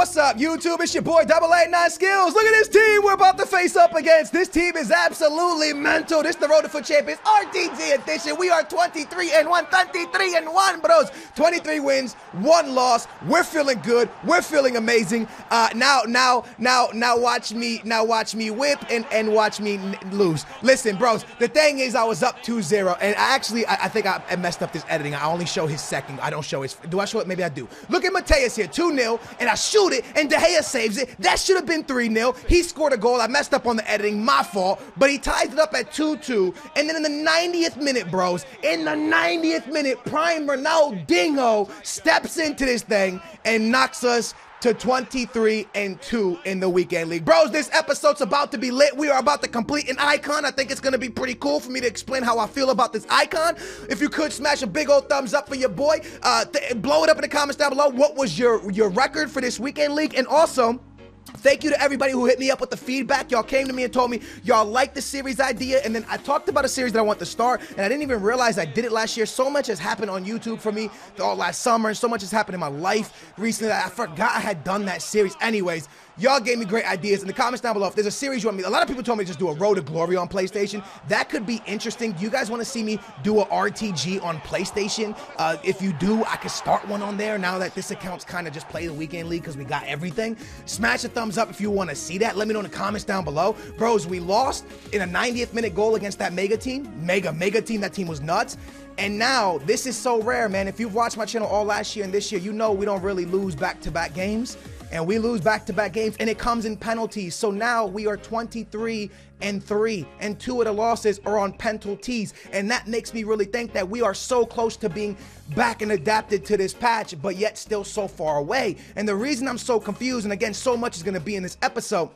What's up, YouTube? It's your boy 889 Skills. Look at this team we're about to face up against. This team is absolutely mental. This is the Road to Foot Champions RTG edition. We are 23-1, 23-1, bros. 23 wins, 1 loss. We're feeling good. We're feeling amazing. Now watch me whip and watch me lose. Listen, bros. The thing is, I was up 2-0, and I think I messed up this editing. I only show his second. I don't show his. Do I show it? Maybe I do. Look at Mateus here, 2-0, and I shoot it, and De Gea saves it. That should have been 3-0. He scored a goal. I messed up on the editing, my fault, but he ties it up at 2-2. And then in the 90th minute, bros, in the 90th minute, prime Ronaldo steps into this thing and knocks us to 23-2 in the weekend league. Bros, this episode's about to be lit. We are about to complete an icon. I think it's gonna be pretty cool for me to explain how I feel about this icon. If you could smash a big old thumbs up for your boy, blow it up in the comments down below. What was your record for this weekend league? And also, thank you to everybody who hit me up with the feedback. Y'all came to me and told me y'all liked the series idea, and then I talked about a series that I want to start, and I didn't even realize I did it last year. So much has happened on YouTube for me all last summer, and so much has happened in my life recently that I forgot I had done that series. Anyways, y'all gave me great ideas in the comments down below. If there's a series you want me, a lot of people told me to just do a Road to Glory on PlayStation. That could be interesting. Do you guys want to see me do a RTG on PlayStation? If you do, I could start one on there now that this account's kind of just play the weekend league because we got everything. Smash a thumbs up if you want to see that. Let me know in the comments down below. Bros, we lost in a 90th minute goal against that mega team. Mega team. That team was nuts. And now, this is so rare, man. If you've watched my channel all last year and this year, you know we don't really lose back-to-back games. And we lose back-to-back games, and it comes in penalties. So now we are 23-3, and 2 of the losses are on penalties. And that makes me really think that we are so close to being back and adapted to this patch, but yet still so far away. And the reason I'm so confused, and again, so much is gonna be in this episode,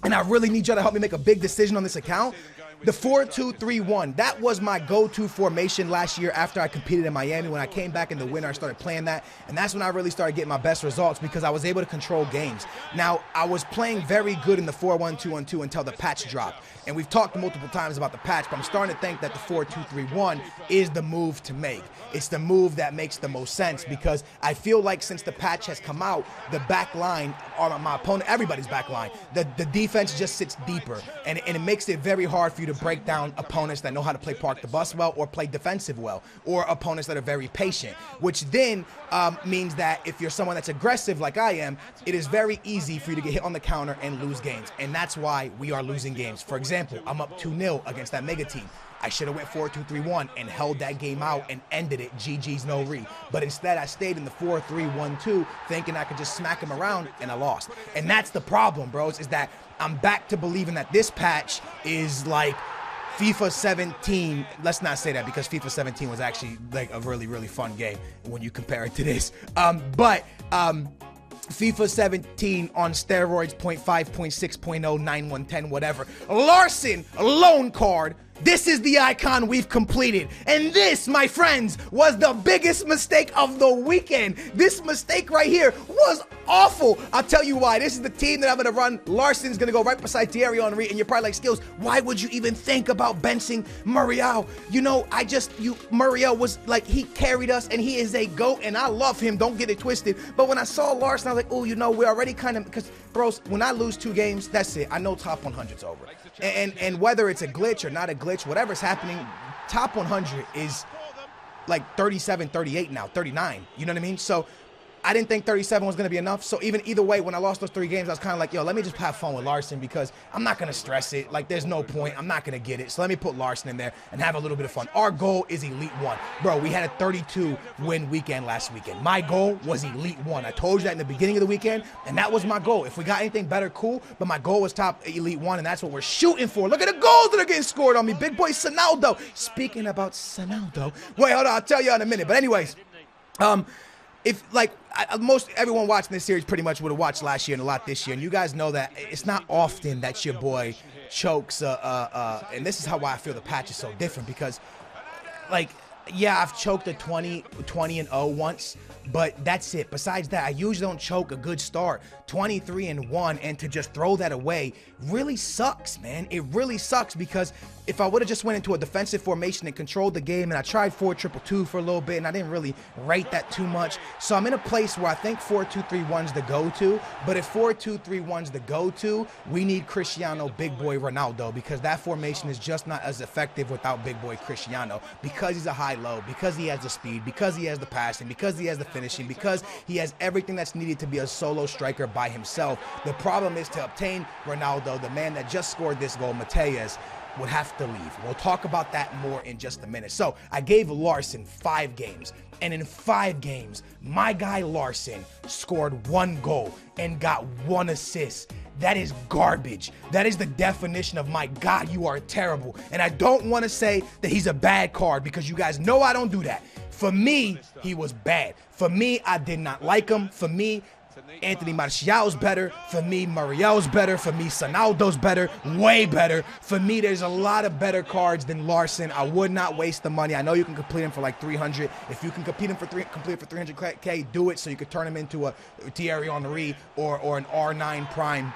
and I really need y'all to help me make a big decision on this account. The 4-2-3-1, that was my go-to formation last year after I competed in Miami. When I came back in the winter, I started playing that, and that's when I really started getting my best results because I was able to control games. Now, I was playing very good in the 4-1-2-1-2 until the patch dropped, and we've talked multiple times about the patch, but I'm starting to think that the 4-2-3-1 is the move to make. It's the move that makes the most sense because I feel like since the patch has come out, the back line, or my opponent, everybody's back line, the defense just sits deeper, and it makes it very hard for you to break down opponents that know how to play park the bus well or play defensive well, or opponents that are very patient, which then means that if you're someone that's aggressive like I am, it is very easy for you to get hit on the counter and lose games, and that's why we are losing games. For example, I'm up 2-0 against that mega team. I should have went 4-2-3-1 and held that game out and ended it GG's no re. But instead, I stayed in the 4-3-1-2 thinking I could just smack him around, and I lost. And that's the problem, bros, is that I'm back to believing that this patch is like FIFA 17. Let's not say that because FIFA 17 was actually like a really, really fun game when you compare it to this. FIFA 17 on steroids, 0.5, 0.6, 0.0, 9, 1, 10, whatever. Larson, loan card. This is the icon we've completed. And this, my friends, was the biggest mistake of the weekend. This mistake right here was awful. I'll tell you why. This is the team that I'm going to run. Larson's going to go right beside Thierry Henry, and you're probably like, Skills, why would you even think about benching Muriel? You know, Muriel was like, he carried us, and he is a GOAT, and I love him. Don't get it twisted. But when I saw Larson, I was like, oh, you know, we're already kind of, because, bros, when I lose 2 games, that's it. I know top 100's over. And whether it's a glitch or not a glitch, whatever's happening, top 100 is like 37, 38 now, 39. You know what I mean? So I didn't think 37 was going to be enough. So either way, when I lost those 3 games, I was kind of like, yo, let me just have fun with Larson because I'm not going to stress it. Like, there's no point. I'm not going to get it. So let me put Larson in there and have a little bit of fun. Our goal is Elite 1. Bro, we had a 32-win weekend last weekend. My goal was Elite 1. I told you that in the beginning of the weekend, and that was my goal. If we got anything better, cool. But my goal was top Elite 1, and that's what we're shooting for. Look at the goals that are getting scored on me. Big boy Ronaldo. Speaking about Ronaldo. Wait, hold on. I'll tell you in a minute. But anyways, if like everyone watching this series pretty much would have watched last year and a lot this year, and you guys know that it's not often that your boy chokes and this is how I feel the patch is so different because like Yeah, I've choked a 20-0 once, but that's it. Besides that, I usually don't choke a good start. 23-1, and to just throw that away really sucks, man. It really sucks, because if I would have just went into a defensive formation and controlled the game, and I tried 4-2-2 for a little bit, and I didn't really rate that too much. So I'm in a place where I think 4-2-3-1's the go-to, but if 4-2-3-1's the go-to, we need Cristiano Big Boy Ronaldo, because that formation is just not as effective without Big Boy Cristiano, because he's a high-low, because he has the speed, because he has the passing, because he has the finishing, because he has everything that's needed to be a solo striker by himself. The problem is, to obtain Ronaldo, the man that just scored this goal, Mateus, would have to leave. We'll talk about that more in just a minute. So I gave Larson 5 games, and in 5 games, my guy Larson scored 1 goal and got 1 assist. That is garbage. That is the definition of, my God, you are terrible. And I don't want to say that he's a bad card, because you guys know I don't do that. For me, he was bad. For me, I did not like him. For me, Anthony Martial's better. For me, Muriel's better. For me, Ronaldo's better. Way better. For me, there's a lot of better cards than Larson. I would not waste the money. I know you can complete him for like 300. If you can complete him for 300K, do it, so you could turn him into a Thierry Henry or an R9 Prime.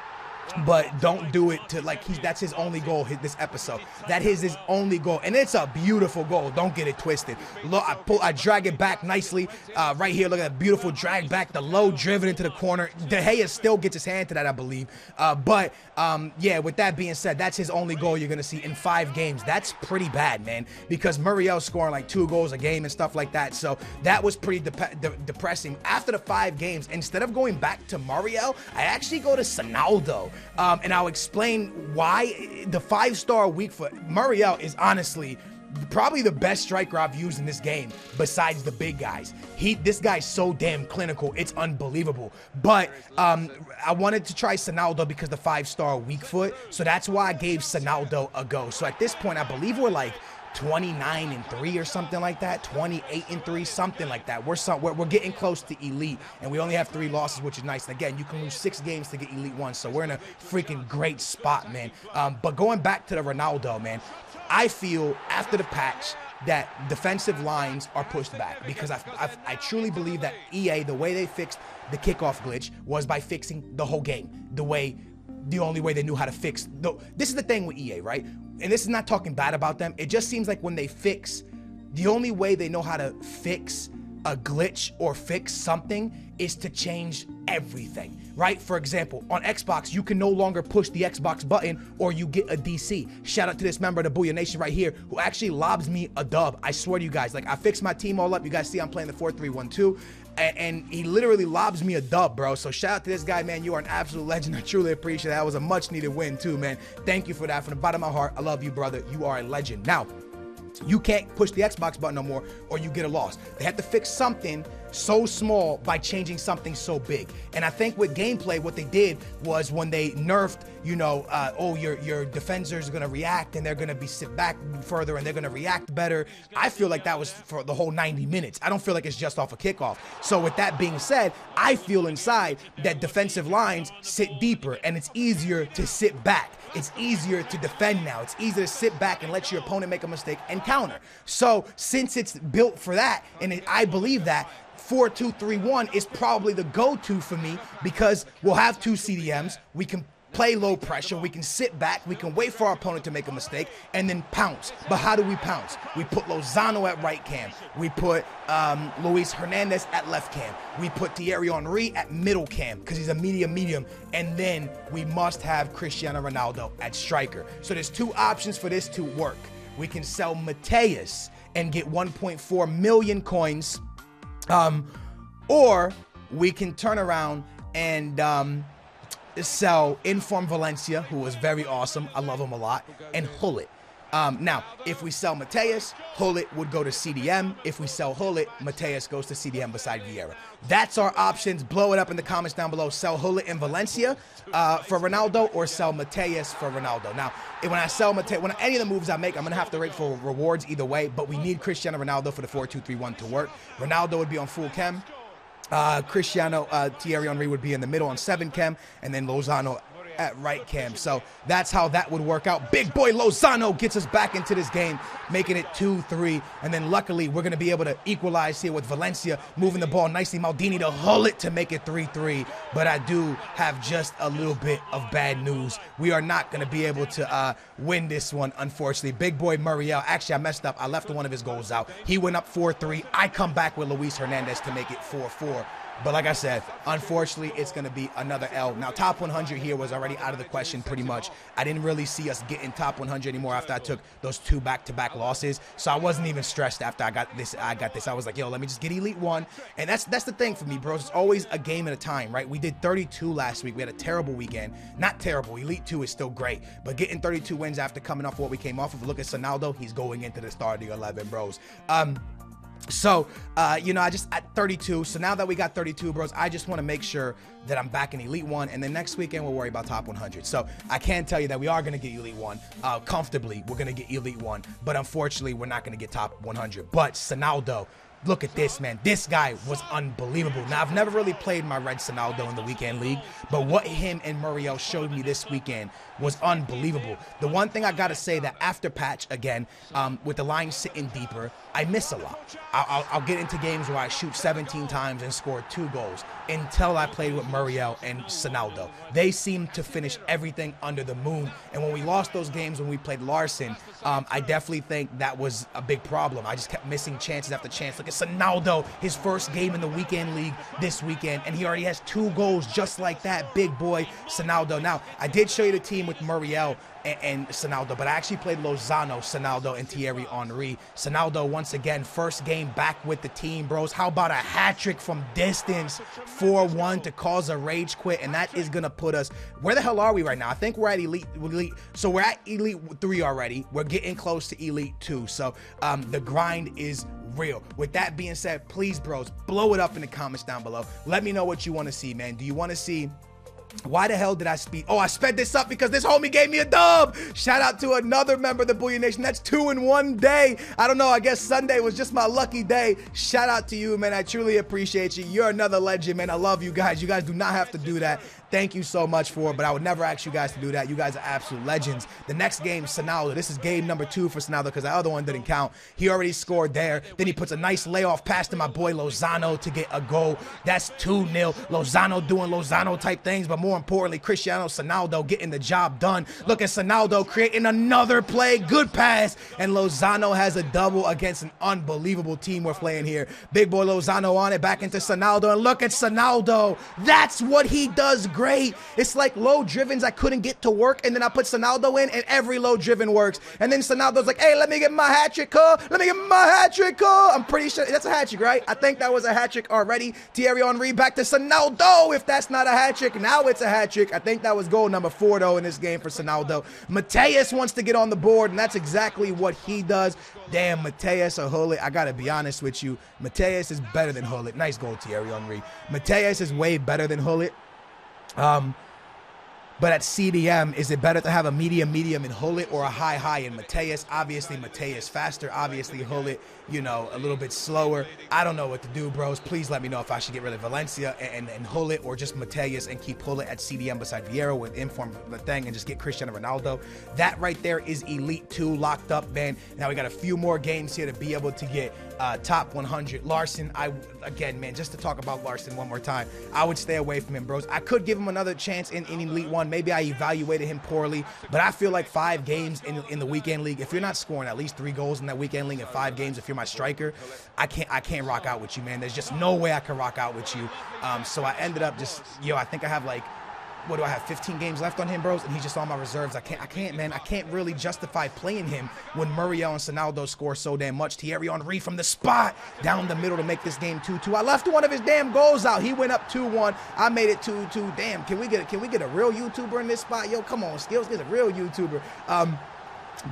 But don't do it to, like, that's his only goal this episode. That is his only goal, and it's a beautiful goal. Don't get it twisted. Look, I drag it back nicely right here. Look at that beautiful drag back, the low driven into the corner. De Gea still gets his hand to that, I believe. Yeah, with that being said, that's his only goal you're gonna see in 5 games. That's pretty bad, man, because Muriel's scoring like 2 goals a game and stuff like that. So that was pretty depressing. After the 5 games, instead of going back to Muriel, I actually go to Ronaldo. And I'll explain why. The 5-star weak foot, Muriel is honestly probably the best striker I've used in this game besides the big guys. This guy's so damn clinical, it's unbelievable. But I wanted to try Ronaldo because the 5-star weak foot, so that's why I gave Ronaldo a go. So at this point, I believe we're like 29-3 or something like that, 28-3, something like that. We're getting close to elite, and we only have 3 losses, which is nice. And again, you can lose 6 games to get elite 1, so we're in a freaking great spot, man. But going back to the Ronaldo, man, I feel after the patch that defensive lines are pushed back, because I truly believe that EA, the way they fixed the kickoff glitch was by fixing the whole game, the only way they knew how to fix. This is the thing with EA, right? And this is not talking bad about them. It just seems like when they fix, the only way they know how to fix a glitch or fix something is to change everything, right? For example, on Xbox, you can no longer push the Xbox button or you get a DC. Shout out to this member of the Booyah Nation right here who actually lobs me a dub. I swear to you guys, like, I fixed my team all up. You guys see I'm playing the 4-3-1-2. And he literally lobs me a dub, bro. So shout out to this guy, man. You are an absolute legend. I truly appreciate it. That was a much needed win too, man. Thank you for that from the bottom of my heart. I love you, brother. You are a legend. Now, you can't push the Xbox button no more or you get a loss. They have to fix something so small by changing something so big. And I think with gameplay, what they did was when they nerfed, you know, your defenders are going to react and they're going to be sit back further and they're going to react better. I feel like that was for the whole 90 minutes. I don't feel like it's just off a kickoff. So with that being said, I feel inside that defensive lines sit deeper and it's easier to sit back. It's easier to defend now. It's easier to sit back and let your opponent make a mistake and counter. So since it's built for that, and I believe that, 4-2-3-1 is probably the go-to for me, because we'll have 2 CDMs. We can play low pressure. We can sit back. We can wait for our opponent to make a mistake and then pounce. But how do we pounce? We put Lozano at right cam. We put Luis Hernandez at left cam. We put Thierry Henry at middle cam because he's a medium. And then we must have Cristiano Ronaldo at striker. So there's 2 options for this to work. We can sell Mateus and get 1.4 million coins. Or we can turn around and sell Inform Valencia, who is very awesome. I love him a lot. And Hullet. Now, if we sell Mateus, Hullet would go to CDM. If we sell Hullet, Mateus goes to CDM beside Vieira. That's our options. Blow it up in the comments down below. Sell Hullet in Valencia for Ronaldo, or sell Mateus for Ronaldo. Now, when I sell Mateus, when any of the moves I make, I'm going to have to rate for rewards either way, but we need Cristiano Ronaldo for the 4-2-3-1 to work. Ronaldo would be on full chem. Cristiano, Thierry Henry would be in the middle on 7 chem, and then Lozano at right cam. So that's how that would work out. Big boy Lozano gets us back into this game, making it 2-3. And then luckily, we're going to be able to equalize here with Valencia, moving the ball nicely. Maldini to hull it to make it 3-3. But I do have just a little bit of bad news. We are not going to be able to win this one, unfortunately. Big boy Muriel, actually, I messed up. I left one of his goals out. He went up 4-3. I come back with Luis Hernandez to make it 4-4. But like I said, unfortunately, it's going to be another L. Now, top 100 here was already out of the question pretty much. I didn't really see us getting top 100 anymore after I took those 2 back-to-back losses. So I wasn't even stressed after I got this. I was like, yo, let me just get Elite 1. And that's the thing for me, bros. It's always a game at a time, right? We did 32 last week. We had a terrible weekend. Not terrible. Elite 2 is still great. But getting 32 wins after coming off what we came off of, look at Ronaldo. He's going into the starting 11, bros. So, you know, at 32. So now that we got 32, bros, I just want to make sure that I'm back in Elite 1. And then next weekend, we'll worry about top 100. So I can tell you that we are going to get Elite 1. Comfortably, we're going to get Elite 1. But unfortunately, we're not going to get top 100. But Ronaldo, look at this, man. This guy was unbelievable. Now, I've never really played my red Ronaldo in the weekend league, but what him and Muriel showed me this weekend was unbelievable. The one thing I got to say that after patch, again, with the line sitting deeper, I miss a lot. I'll get into games where I shoot 17 times and score 2 goals until I played with Muriel and Ronaldo. They seemed to finish everything under the moon. And when we lost those games when we played Larson, I definitely think that was a big problem. I just kept missing chances after chance. Look at Ronaldo, his first game in the weekend league this weekend, and he already has 2 goals just like that. Big boy Ronaldo. Now, I did show you the team with Muriel and Ronaldo, but I actually played Lozano, Ronaldo, and Thierry Henry. Ronaldo, once again, first game back with the team, bros. How about a hat trick from distance, 4-1 to cause a rage quit, and that is gonna put us. Where the hell are we right now? I think we're at Elite. So we're at Elite 3 already. We're getting close to Elite 2. So the grind is real. With that being said, please, bros, blow it up in the comments down below. Let me know what you want to see, man. Do you want to see? Why the hell did I speed? Oh, I sped this up because this homie gave me a dub. Shout out to another member of the Bullion Nation. That's 2 in 1 day. I don't know. I guess Sunday was just my lucky day. Shout out to you, man. I truly appreciate you. You're another legend, man. I love you guys. You guys do not have to do that. Thank you so much for it, but I would never ask you guys to do that. You guys are absolute legends. The next game, Ronaldo. This is game number 2 for Ronaldo because the other one didn't count. He already scored there. Then he puts a nice layoff pass to my boy Lozano to get a goal. That's 2-0. Lozano doing Lozano type things, but more importantly, Cristiano Ronaldo getting the job done. Look at Ronaldo creating another play. Good pass. And Lozano has a double against an unbelievable team we're playing here. Big boy Lozano on it, back into Ronaldo. And look at Ronaldo. That's what he does great. It's like low drivens I couldn't get to work, and then I put Ronaldo in, and every low driven works. And then Ronaldo's like, hey, let me get my hat trick, Let me get my hat trick, I'm pretty sure that's a hat trick, right? I think that was a hat trick already. Thierry Henry back to Ronaldo. If that's not a hat trick, now it's a hat trick. I think that was goal number 4, though, in this game for Ronaldo. Mateus wants to get on the board, and that's exactly what he does. Damn, Mateus or Hullet, I got to be honest with you. Mateus is better than Hullet. Nice goal, Thierry Henry. Mateus is way better than Hullet. But at CDM, is it better to have a medium in Hullet or a high in Mateus? Obviously, Mateus faster. Obviously, Hullet, you know, a little bit slower. I don't know what to do, bros. Please let me know if I should get rid of Valencia and Hullet or just Mateus and keep Hullet at CDM beside Vieira with inform the thing and just get Cristiano Ronaldo. That right there is Elite 2 locked up, man. Now we got a few more games here to be able to get top 100. Larson, again, man, just to talk about Larson one more time, I would stay away from him, bros. I could give him another chance in Elite 1. Maybe I evaluated him poorly, but I feel like 5 games in the weekend league, if you're not scoring at least 3 goals in that weekend league in 5 games, if you're my striker, I can't rock out with you, man. There's just no way I can rock out with you. So I ended up just, I think I have like, what do I have, 15 games left on him, bros, and he's just on my reserves. I can't, man. I can't really justify playing him when Muriel and Ronaldo score so damn much. Thierry Henry from the spot down the middle to make this game 2-2. I left one of his damn goals out. He went up 2-1. I made it 2-2. Damn, can we get a real YouTuber in this spot? Yo, come on, Skills, get a real YouTuber.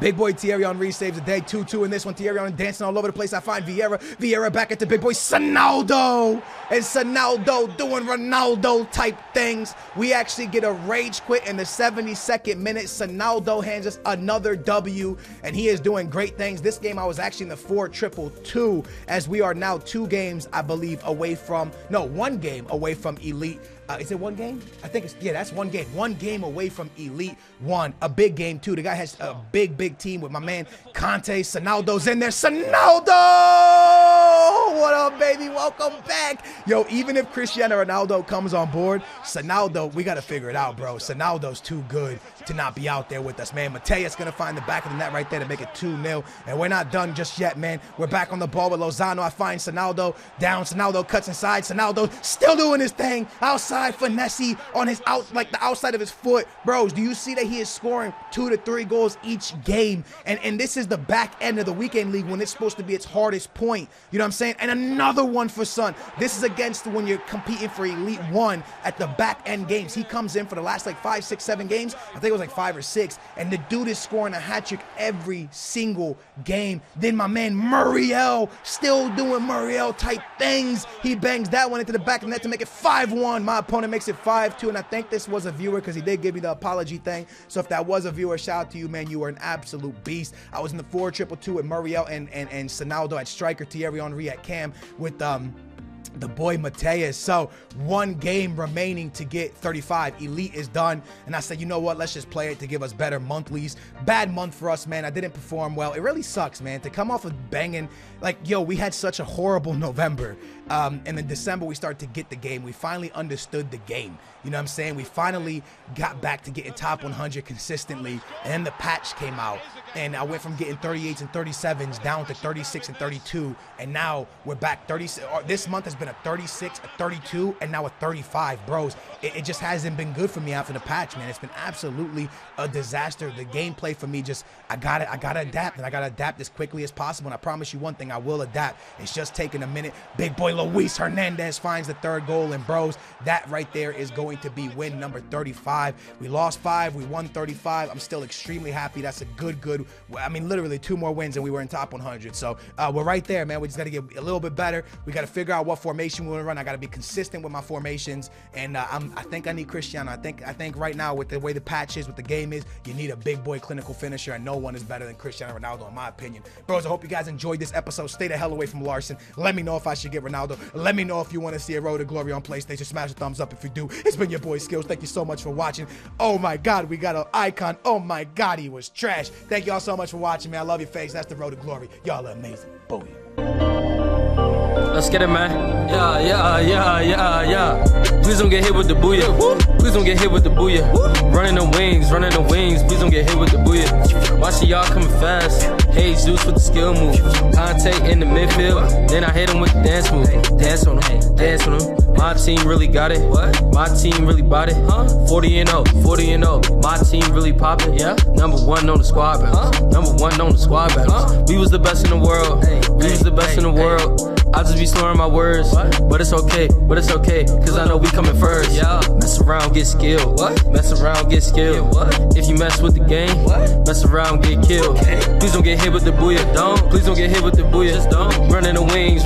Big boy Thierry Henry saves the day. 2-2 in this one. Thierry Henry dancing all over the place. I find Vieira. Vieira back at the big boy Ronaldo. And Ronaldo doing Ronaldo type things. We actually get a rage quit in the 72nd minute. Ronaldo hands us another W, and he is doing great things. This game I was actually in the 4-2-2, as we are now 2 games, I believe, away from, no, 1 game away from Elite Is it one game? I think it's, yeah, that's one game. One game away from Elite One. A big game, too. The guy has a big team with my man Conte. Ronaldo's in there. Ronaldo! What up, baby? Welcome back. Yo, even if Cristiano Ronaldo comes on board, Ronaldo, we got to figure it out, bro. Ronaldo's too good to not be out there with us, man. Mateus going to find the back of the net right there to make it 2-0. And we're not done just yet, man. We're back on the ball with Lozano. I find Ronaldo down. Ronaldo cuts inside. Ronaldo still doing his thing. Outside finesse on his like the outside of his foot. Bros, do you see that he is scoring 2 to 3 goals each game? And this is the back end of the weekend league when it's supposed to be its hardest point. You know what I'm saying? And another one for Son. This is against when you're competing for Elite One at the back end games. He comes in for the last like 5, 6, 7 games. I think it was like 5 or 6. And the dude is scoring a hat trick every single game. Then my man Muriel still doing Muriel type things. He bangs that one into the back of the net to make it 5-1. My opponent makes it 5-2. And I think this was a viewer because he did give me the apology thing. So if that was a viewer, shout out to you, man. You were an absolute beast. I was in the 4-2-2 with Muriel and Ronaldo at striker, Thierry Henry at cam with the boy Mateus. So 1 game remaining to get 35. Elite is done. And I said, you know what? Let's just play it to give us better monthlies. Bad month for us, man. I didn't perform well. It really sucks, man. To come off of banging, like, yo, we had such a horrible November. And in December, we started to get the game. We finally understood the game. You know what I'm saying? We finally got back to getting top 100 consistently. And then the patch came out. And I went from getting 38s and 37s down to 36 and 32. And now we're back 36. This month has been a 36, a 32, and now a 35, bros. It just hasn't been good for me after the patch, man. It's been absolutely a disaster. The gameplay for me just, I gotta adapt, and I gotta adapt as quickly as possible. And I promise you one thing, I will adapt. It's just taking a minute. Big boy Luis Hernandez finds the 3rd goal, and bros, that right there is going to be win number 35. We lost 5, we won 35. I'm still extremely happy. That's a good, I mean, literally 2 more wins and we were in top 100. So we're right there, man. We just got to get a little bit better. We got to figure out what formation we want to run. I got to be consistent with my formations, and I think I need Cristiano. I think right now with the way the patch is, with the game is, you need a big boy clinical finisher, and no one is better than Cristiano Ronaldo in my opinion. Bros, I hope you guys enjoyed this episode. Stay the hell away from Larson. Let me know if I should get Ronaldo. Let me know if you want to see a Road to Glory on PlayStation. Smash a thumbs up if you do. It's been your boy Skills. Thank you so much for watching. Oh my God, we got an icon. Oh my God, he was trash. Thank y'all so much for watching, man. I love your face. That's the Road to Glory. Y'all are amazing. Booyah. Let's get it, man. Yeah. Please don't get hit with the booyah. Please don't get hit with the booyah. Running the wings. Please don't get hit with the booyah. Watching y'all coming fast. Hey, Zeus with the skill move. Conte in the midfield. Then I hit him with the dance move. Dance on him. My team really got it. My team really bought it. 40-0. My team really popping. Yeah. Number 1 on the squad battles. Number 1 on the squad battles. We was the best in the world. We was the best in the world. I just be slurring my words, but it's okay, cause I know we coming first. Mess around, get skilled. Mess around, get skilled. If you mess with the game, mess around, get killed. Please don't get hit with the booyah. Please don't get hit with the booyah. Running the wings.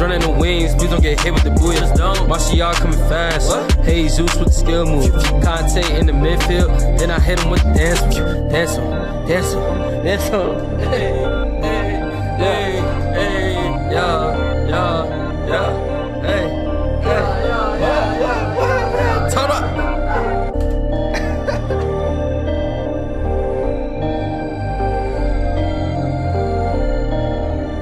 Please don't get hit with the booyah. Watching y'all coming fast. Hey, Zeus with the skill move. Conte in the midfield. Then I hit him with the dance move. Dance on. Hey.